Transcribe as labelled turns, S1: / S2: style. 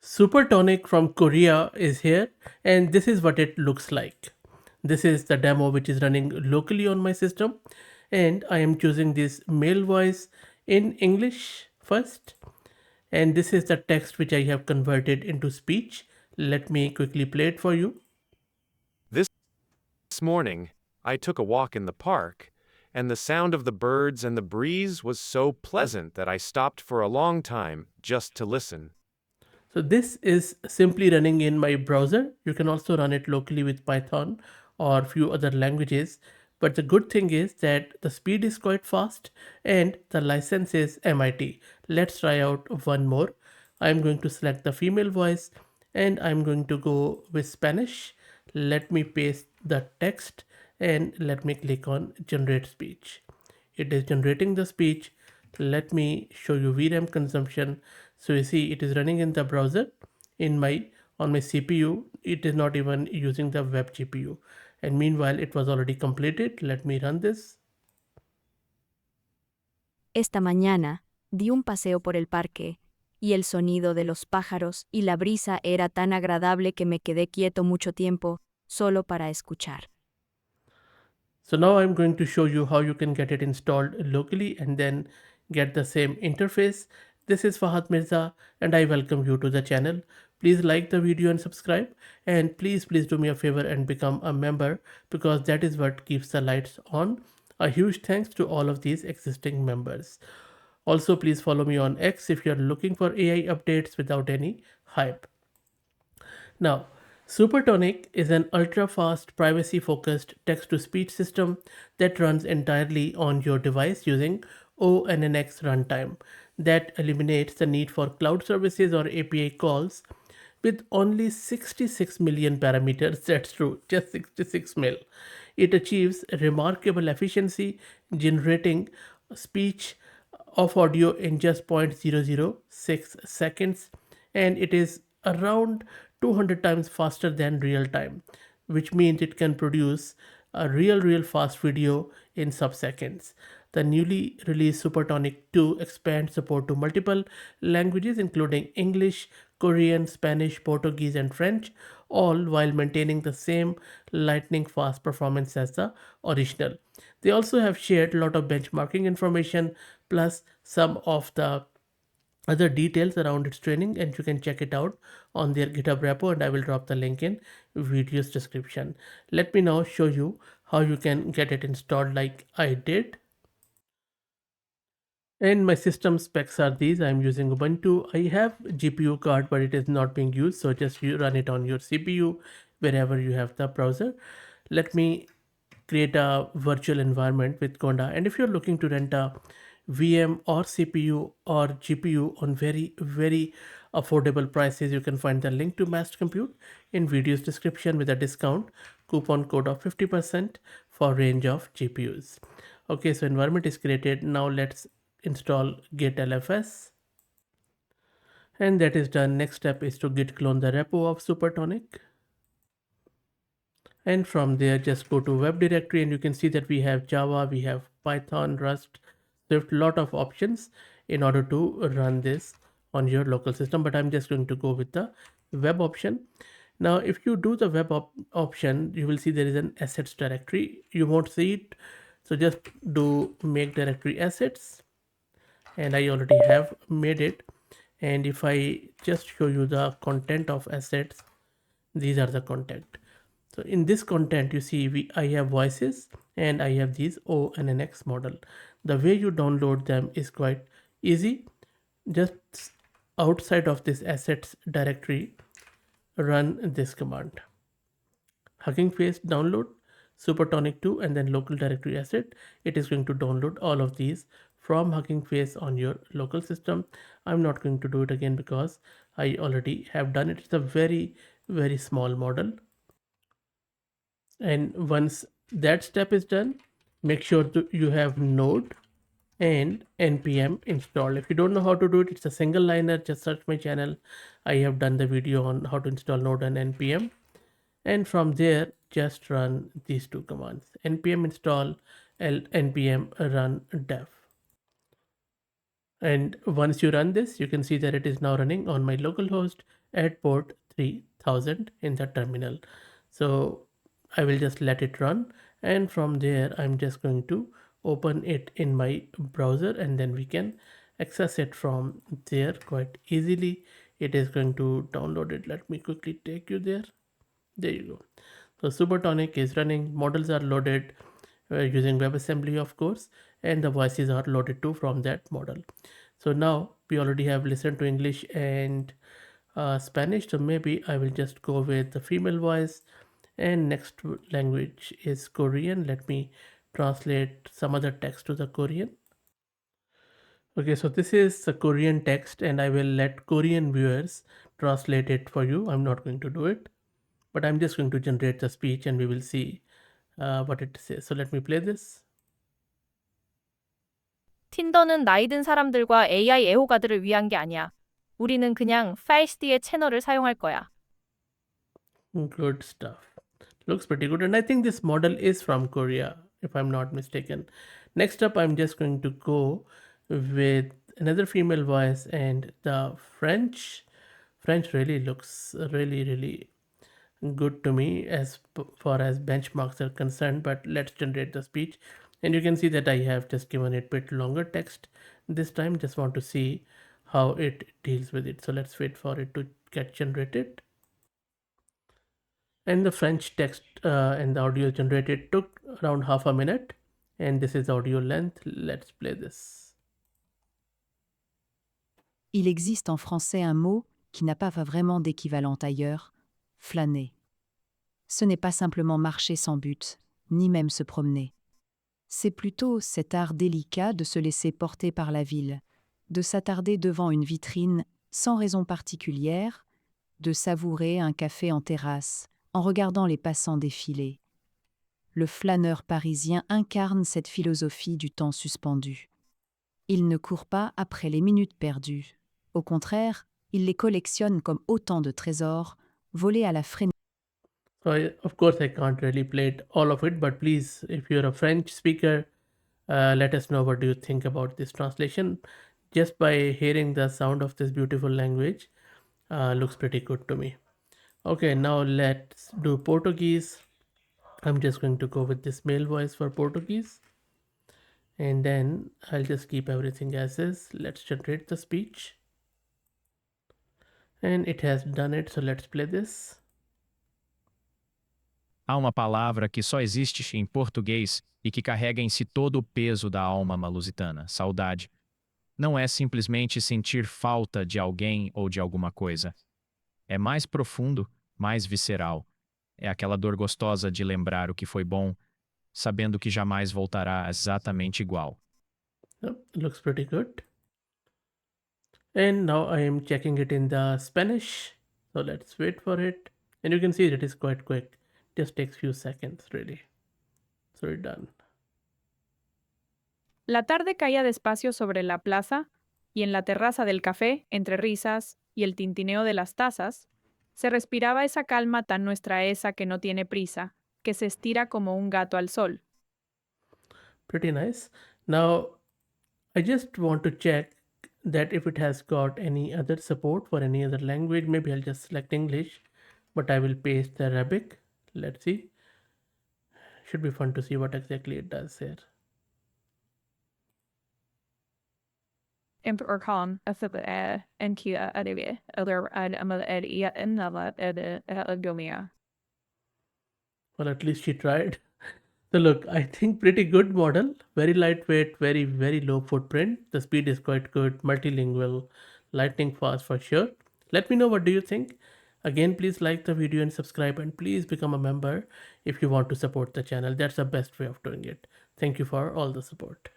S1: Supertonic from Korea is here, and this is what it looks like. This is the demo which is running locally on my system, and I am choosing this male voice in English first, and this is the text which I have converted into speech. Let me quickly play it for you.
S2: This morning, I took a walk in the park, and the sound of the birds and the breeze was so pleasant that I stopped for a long time just to listen.
S1: So this is simply running in my browser. You can also run it locally with Python or few other languages. But the good thing is that the speed is quite fast and the license is MIT. Let's try out one more. I'm going to select the female voice and I'm going to go with Spanish. Let me paste the text and let me click on generate speech. It is generating the speech. Let me show you VRAM consumption. So you see it is running in the browser in my on my CPU. It is not even using the web GPU, and meanwhile it was already completed. Let me run this.
S3: Esta mañana, di un paseo por el parque, y el sonido de los pájaros y la brisa era tan agradable que me quedé quieto mucho tiempo, solo para escuchar.
S1: So now I'm going to show you how you can get it installed locally and then get the same interface. This is Fahad Mirza and I welcome you to the channel. Please like the video and subscribe, and please do me a favor and become a member, because that is what keeps the lights on. A huge thanks to all of these existing members. Also, please follow me on X if you're looking for AI updates without any hype. Now, Supertonic is an ultra fast, privacy focused text to speech system that runs entirely on your device using ONNX runtime. That eliminates the need for cloud services or API calls with only 66 million parameters. That's true, just 66 mil. It achieves remarkable efficiency, generating speech of audio in just 0.006 seconds, and it is around 200 times faster than real time, which means it can produce a real fast video in sub-seconds. The newly released Supertonic 2 expands support to multiple languages including English, Korean, Spanish, Portuguese, and French, all while maintaining the same lightning fast performance as the original. They also have shared a lot of benchmarking information plus some of the other details around its training, and you can check it out on their GitHub repo, and I will drop the link in video's description. Let me now show you how you can get it installed like I did. And my system specs are these. I'm using Ubuntu. I have GPU card, but it is not being used. So just you run it on your CPU wherever you have the browser. Let me create a virtual environment with Conda. And if you're looking to rent a VM or CPU or GPU on very affordable prices, you can find the link to Massed Compute in video's description with a discount coupon code of 50% for range of GPUs. Okay, so environment is created. Now let's install git lfs, and that is done. Next step is to git clone the repo of Supertonic, and from there just go to web directory, and you can see that we have Java, we have Python, Rust, Swift, lot of options in order to run this on your local system, but I'm just going to go with the web option. Now if you do the web option, you will see there is an assets directory. You won't see it, so just do make directory assets, and I already have made it. And if I just show you the content of assets, these are the content. So in this content you see I have voices and I have these ONNX model. The way you download them is quite easy. Just outside of this assets directory, run this command: Hugging Face download Supertonic 2 and then local directory asset. It is going to download all of these from Hugging Face on your local system. I'm not going to do it again because I already have done it. It's a very small model. And once that step is done, make sure you have Node and npm installed. If you don't know how to do it, it's a single liner. Just search my channel. I have done the video on how to install Node and npm. And from there just run these two commands: npm install npm run dev. And once you run this, you can see that it is now running on my local host at port 3000 in the terminal. So I will just let it run, and from there I'm just going to open it in my browser, and then we can access it from there quite easily. It is going to download it. Let me quickly take you there. There you go. So Supertonic is running, models are loaded using WebAssembly, of course, and the voices are loaded too from that model. So now we already have listened to English and Spanish, so maybe I will just go with the female voice. And next language is Korean. Let me translate some other text to the Korean. Okay, so this is the Korean text, and I will let Korean viewers translate it for you. I'm not going to do it, but I'm just going to generate the speech and we will see what it says. So let me play this.
S4: 틴더는 나이 든 사람들과 AI 애호가들을 위한 게 아니야. 우리는 그냥 파이스티의 채널을 사용할 거야.
S1: Good stuff. Looks pretty good. And I think this model is from Korea, if I'm not mistaken. Next up, I'm just going to go with another female voice, and the French. French really looks really good to me as far as benchmarks are concerned. But let's generate the speech. And you can see that I have just given it a bit longer text this time. Just want to see how it deals with it. So let's wait for it to get generated. And the French text and the audio generated took around half a minute, and this is audio length. Let's play this.
S5: Il existe en français un mot qui n'a pas vraiment d'équivalent ailleurs, flâner. Ce n'est pas simplement marcher sans but, ni même se promener. C'est plutôt cet art délicat de se laisser porter par la ville, de s'attarder devant une vitrine sans raison particulière, de savourer un café en terrasse en regardant les passants défiler. Le flâneur parisien incarne cette philosophie du temps suspendu. Il ne court pas après les minutes perdues. Au contraire, il les collectionne comme autant de trésors volés à la frénésie.
S1: So, of course, I can't really play it, all of it, but please, if you're a French speaker, let us know what do you think about this translation. Just by hearing the sound of this beautiful language, looks pretty good to me. Okay, now let's do Portuguese. I'm just going to go with this male voice for Portuguese. And then I'll just keep everything as is. Let's generate the speech. And it has done it, so let's play this.
S6: Há uma palavra que só existe em português e que carrega em si todo o peso da alma malusitana: saudade. Não é simplesmente sentir falta de alguém ou de alguma coisa. É mais profundo, mais visceral. É aquela dor gostosa de lembrar o que foi bom, sabendo que jamais voltará exatamente igual.
S1: Oh, looks pretty good. And now I am checking it in the Spanish. So let's wait for it. And you can see it is quite quick. Just takes few seconds really. So we're done.
S4: La tarde caía despacio sobre la plaza y en la terraza del café, entre risas y el tintineo de las tazas, se respiraba esa calma tan nuestra esa que no tiene prisa, que se estira como un gato al sol.
S1: Pretty nice. Now I just want to check that if it has got any other support for any other language. Maybe I'll just select English, but I will paste the Arabic. Let's see. Should be fun to see what exactly it does here.
S4: Orkan NQ Arabi eller
S1: Well, at least she tried. So look, I think pretty good model. Very lightweight, very low footprint. The speed is quite good. Multilingual, lightning fast for sure. Let me know what do you think. Again, please like the video and subscribe, and please become a member if you want to support the channel. That's the best way of doing it. Thank you for all the support.